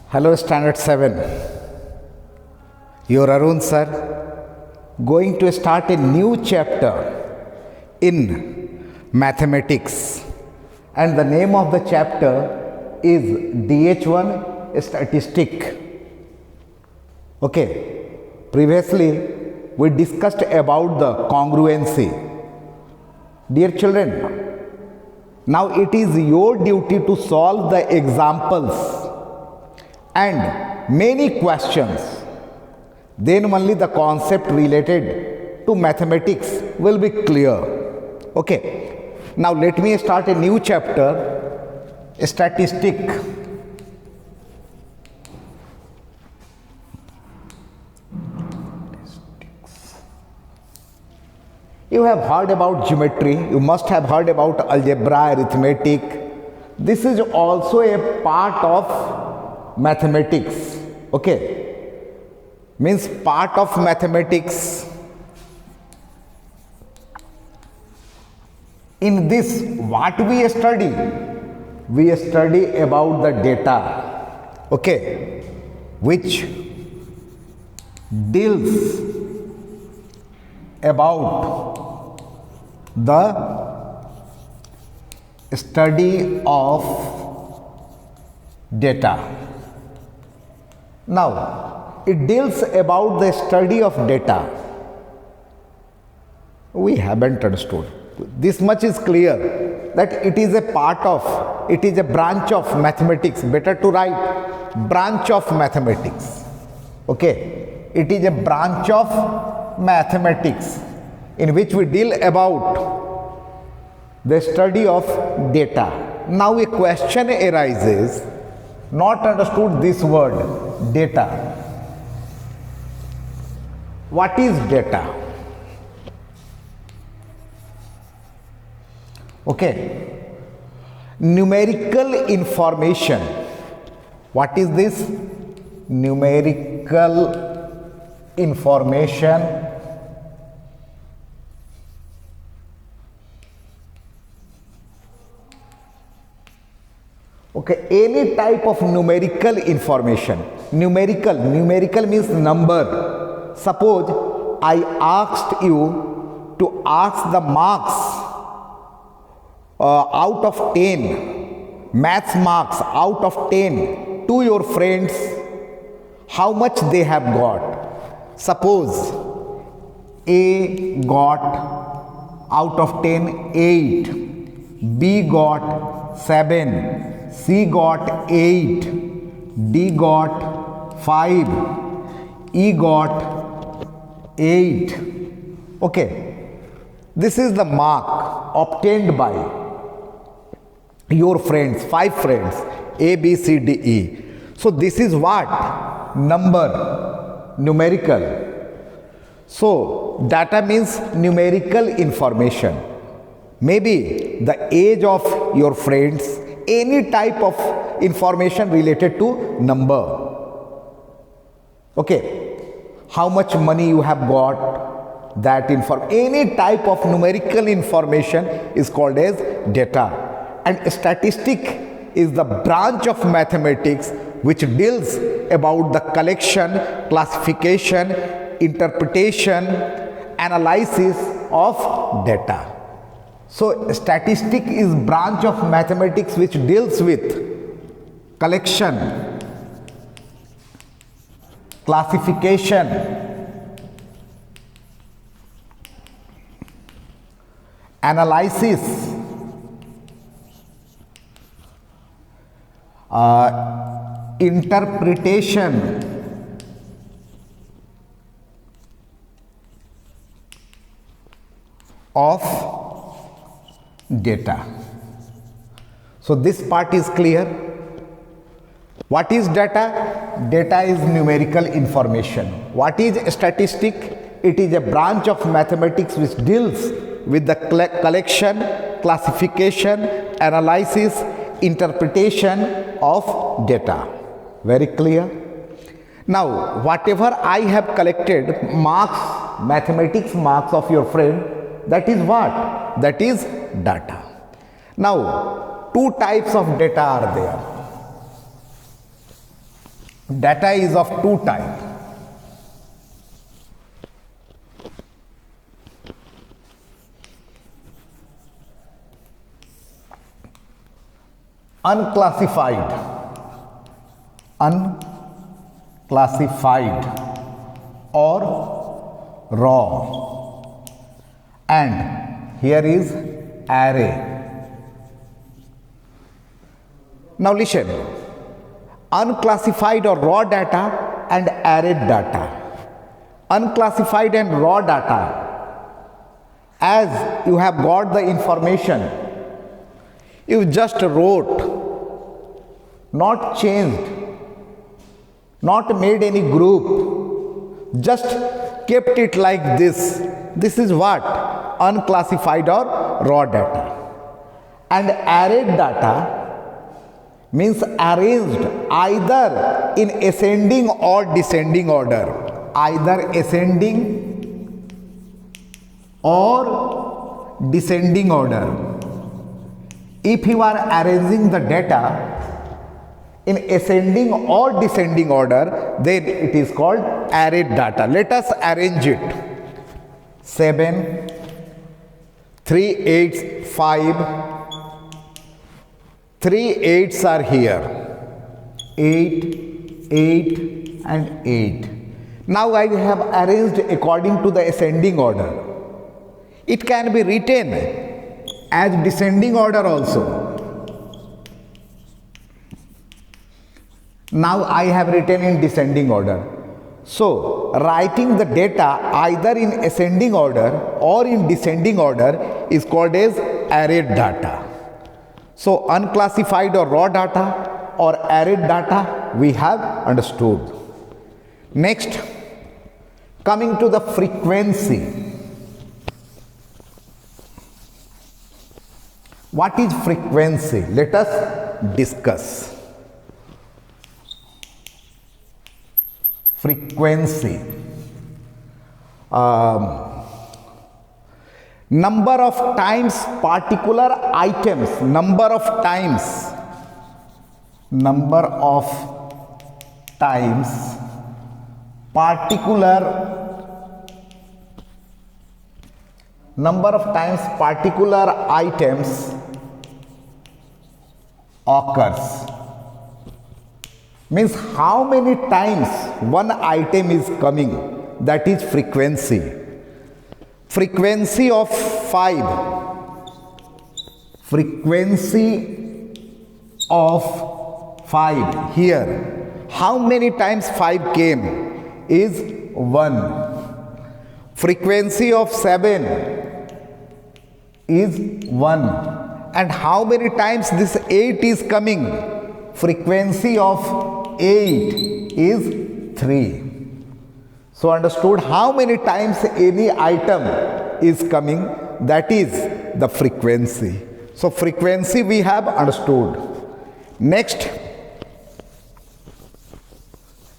Hello, Standard 7. Your Arun sir going to start a new chapter in mathematics, and the name of the chapter is DH1 statistic. Okay, previously we discussed about the congruency. Dear children, now it is your duty to solve the examples and many questions. Then only the concept related to mathematics will be clear. Okay, now let me start a new chapter, statistic. You have heard about geometry, you must have heard about algebra, arithmetic. This is also a part of mathematics. Okay, means part of mathematics. In this, what we study? We study about the data, okay, which deals about the study of data. Now, it deals about the study of data. We haven't understood. This much is clear that it is a part of, it is a branch of mathematics. Better to write branch of mathematics. Okay, it is a branch of mathematics in which we deal about the study of data. Now a question arises, not understood this word data. What is data? Okay, numerical information. What is this? Numerical information okay, any type of numerical information. Numerical means number. Suppose I asked you to ask the marks out of 10, maths marks out of 10 to your friends, how much they have got. Suppose A got out of 10 8, B got 7, C got 8, D got 5, E got 8. Okay, this is the mark obtained by your friends, 5 friends, A, B, C, D, E. So this is what? Number, numerical. So data means numerical information. Maybe the age of your friends, any type of information related to number. Okay, how much money you have got, that any type of numerical information is called as data. And statistic is the branch of mathematics which deals about the collection, classification, interpretation, analysis of data. So statistic is branch of mathematics which deals with collection, classification, analysis, interpretation, of data. So this part is clear. What is data? Data is numerical information. What is statistic? It is a branch of mathematics which deals with the collection, classification, analysis, interpretation of data. Very clear? Now, whatever I have collected marks, mathematics marks of your friend, that is what? That is data. Now, two types of data are there. Data is of two types. Unclassified, or raw, and here is array. Now listen, unclassified or raw data and arrayed data. Unclassified and raw data, as you have got the information, you just wrote, not changed, not made any group, just kept it like this. This is what? Unclassified or raw data. And arrayed data means arranged either in ascending or descending order. Either ascending or descending order. If you are arranging the data in ascending or descending order, then it is called arrayed data. Let us arrange it. 7, 3 8s, 5, 3 8s are here, 8, 8 and 8. Now I have arranged according to the ascending order. It can be written as descending order also. Now I have written in descending order. So writing the data either in ascending order or in descending order is called as arrayed data. So unclassified or raw data or arrayed data we have understood. Next, coming to the frequency. What is frequency? Let us discuss. Frequency. Number of times particular items, number of times particular items occurs. Means how many times one item is coming, that is frequency. Frequency of 5. Frequency of 5 here. How many times 5 came is 1. Frequency of 7 is 1. And how many times this 8 is coming? Frequency of 8 is 3. So understood how many times any item is coming, that is the frequency. So frequency we have understood. Next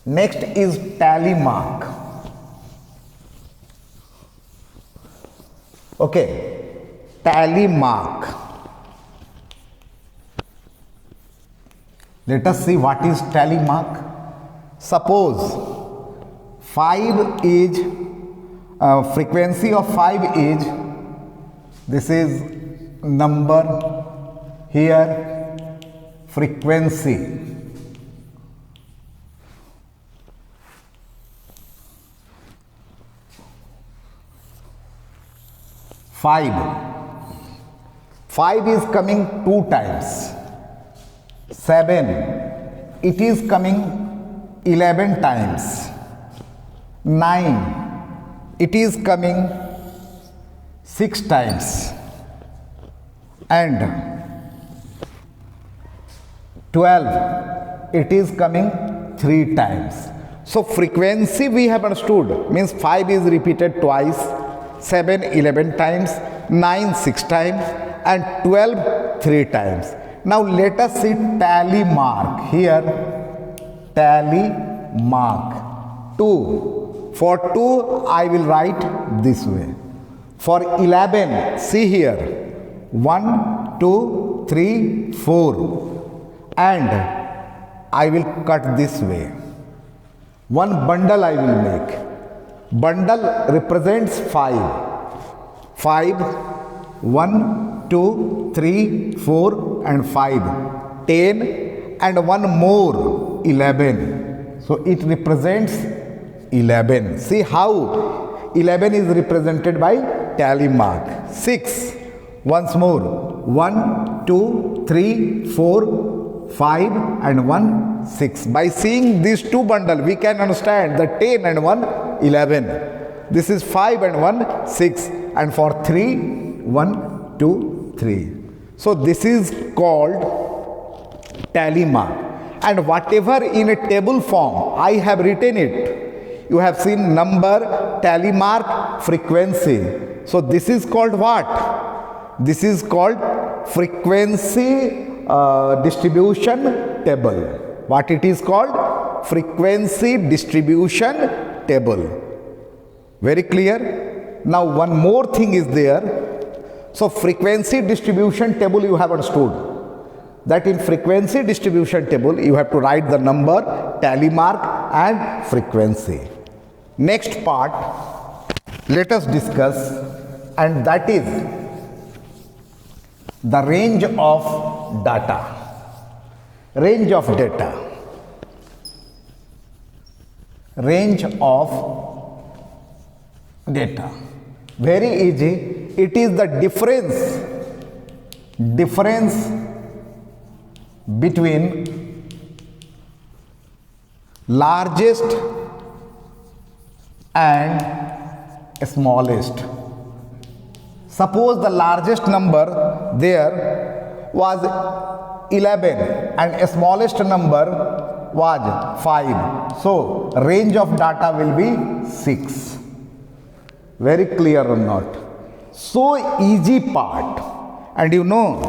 is tally mark. Okay, tally mark. Let us see what is tally mark. Suppose 5 is frequency of 5 is, this is number, here frequency. Five is coming 2 times. 7, it is coming 11 times. 9, it is coming 6 times. And 12, it is coming 3 times. So frequency we have understood, means 5 is repeated twice, 7 11 times, 9 6 times, and 12 3 times. Now let us see tally mark. Here tally mark 2. For 2 I will write this way. For 11, see here, 1 2 3 4, and I will cut this way. One bundle I will make. Bundle represents 5. 5, 1, 2, 3, 4 and 5. 10 and one more 11. So it represents 11. See how 11 is represented by tally mark. 6. Once more. 1, 2, 3, 4, 5 and 1, 6. By seeing these two bundles, we can understand that 10 and 1, 11. This is 5 and 1, 6. And for 3, 1, 2, 3. So this is called tally mark. And whatever in a table form, I have written it. You have seen number, tally mark, frequency. So this is called what? This is called frequency distribution table. What it is called? Frequency distribution table. Very clear? Now one more thing is there. So frequency distribution table you have understood. That in frequency distribution table you have to write the number, tally mark and frequency. Next part let us discuss, and that is the range of data. Range of data. Range of data. Very easy. It is the difference between largest and smallest. Suppose the largest number there was 11 and smallest number was 5. So range of data will be 6. Very clear or not? So easy part, and you know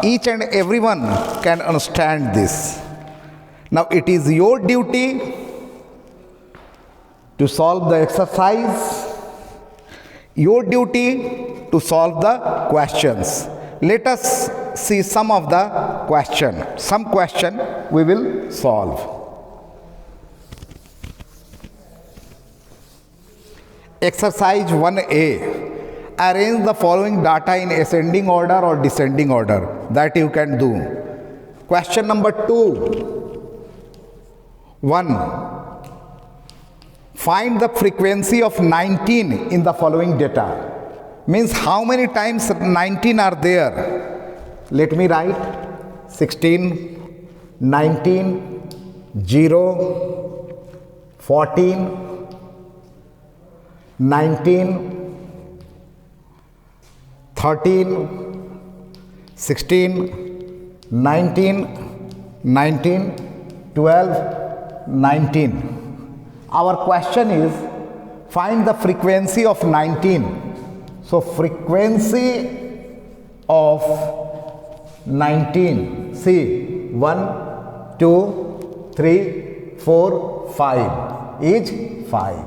each and everyone can understand this. Now it is your duty to solve the exercise, your duty to solve the questions. Let us see some of the question. Some question we will solve. Exercise 1A. Arrange the following data in ascending order or descending order. That you can do. Question number 2. 1. Find the frequency of 19 in the following data. Means how many times 19 are there? Let me write 16, 19, 0, 14, 19, 13, 16, 19, 19, 12, 19. Our question is find the frequency of 19. So frequency of 19. See 1, 2, 3, 4, 5 is 5.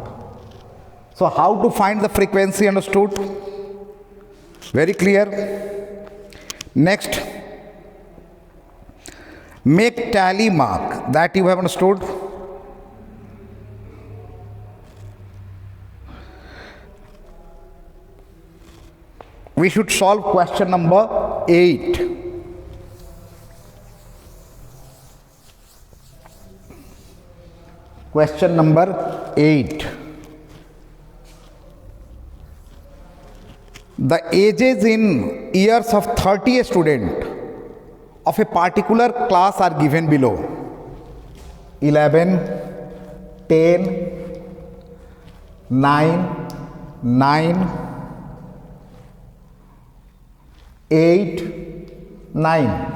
So how to find the frequency, understood? Very clear. Next, make tally mark. That you have understood. We should solve question number 8. Question number 8. The ages in years of 30 students of a particular class are given below. 11, 10, 9, 9, 8, 9.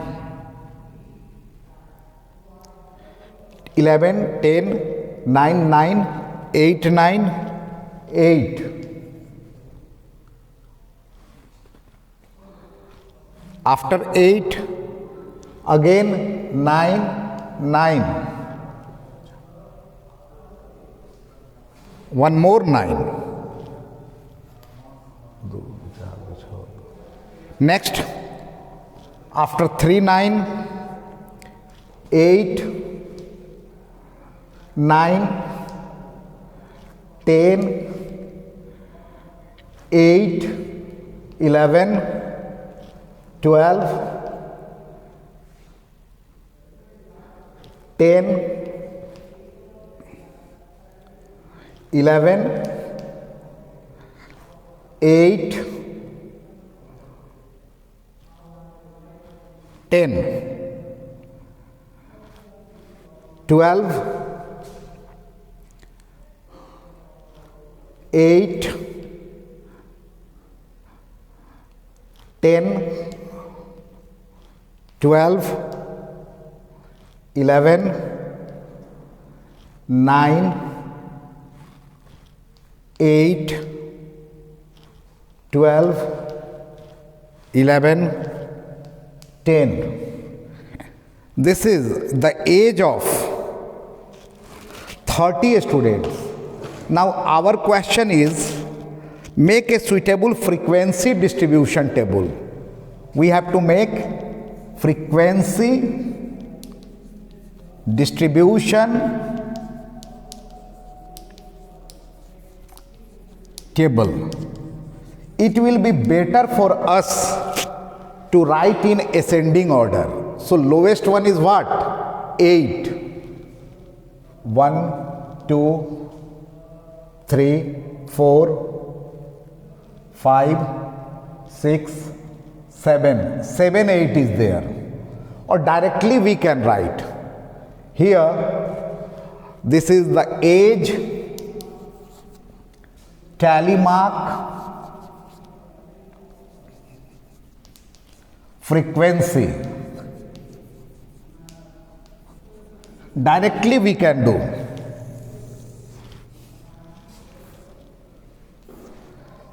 11, 10, 9, 9, 8, 9, 8. After 8, again 9, 9. One more 9. Next, after 3, 9, 8, 9, 10, 8, 11, 12, 10, 11, 8, 10, 12, 8, 10, 12, 11, 9, 8, 12, 11, 10. This is the age of 30 students. Now our question is, make a suitable frequency distribution table. We have to make frequency distribution table. It will be better for us to write in ascending order. So lowest one is what? 8. 1, 2, 3, 4, 5, 6, 7. 7, 8 is there. Or directly we can write. Here, this is the age, tally mark, frequency. Directly we can do.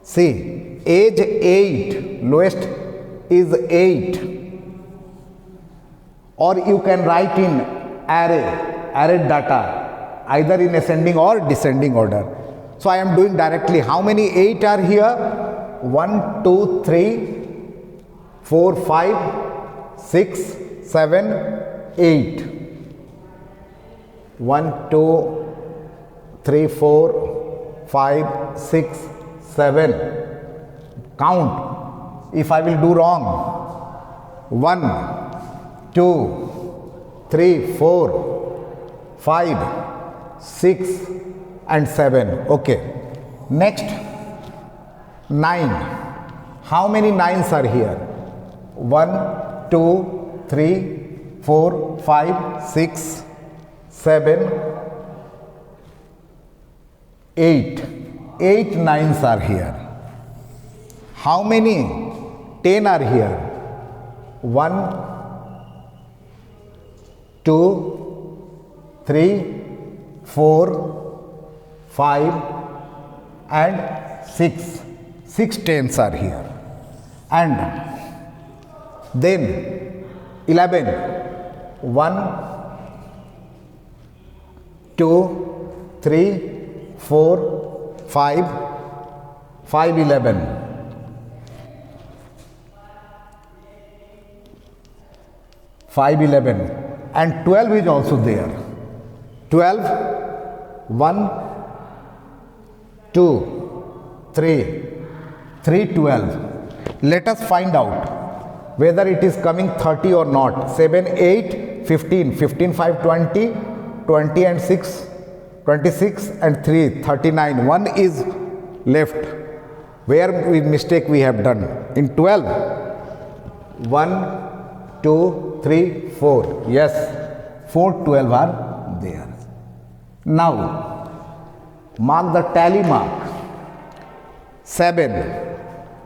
See, age 8, lowest is 8. Or you can write in array data, either in ascending or descending order. So I am doing directly. How many 8 are here? 1, 2, 3, 4, 5, 6, 7, 8. 1, 2, 3, 4, 5, 6, 7. Count. If I will do wrong. 1, 2, 3, 4, 5, 6 and 7. Okay. Next, 9. How many 9s are here? 1, 2, 3, 4, 5, 6, 7, 8. 8 9s are here. How many 10 are here? 1, 2, 3, 4, 5 and 6. 6 10s are here. And then 11. 1, 2, 3, 4, 5, 5, 11. 5, 11. And 12 is also there. 12, 1, 2, 3, 3, 12. Let us find out whether it is coming 30 or not. 7, 8, 15. 15, 5, 20. 20 and 6, 26 and 3, 39. 1 is left. Where mistake we have done? In 12. 1, 2, 3, 4. Yes, 4, 12 are there. Now, mark the tally mark. 7.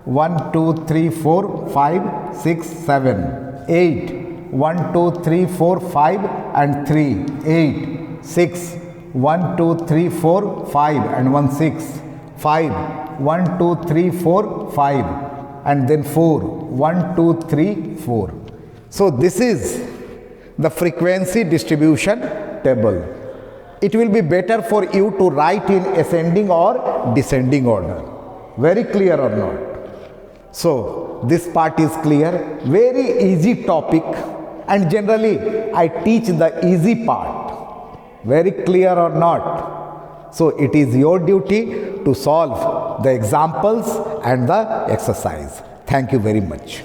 1, 2, 3, 4, 5, 6, 7. 8. 1, 2, 3, 4, 5 and 3. 8. 6. 1, 2, 3, 4, 5 and 1, 6. 5. 1, 2, 3, 4, 5 and then 4. 1, 2, 3, 4. So this is the frequency distribution table. It will be better for you to write in ascending or descending order. Very clear or not? So this part is clear. Very easy topic, and generally I teach the easy part. Very clear or not? So it is your duty to solve the examples and the exercise. Thank you very much.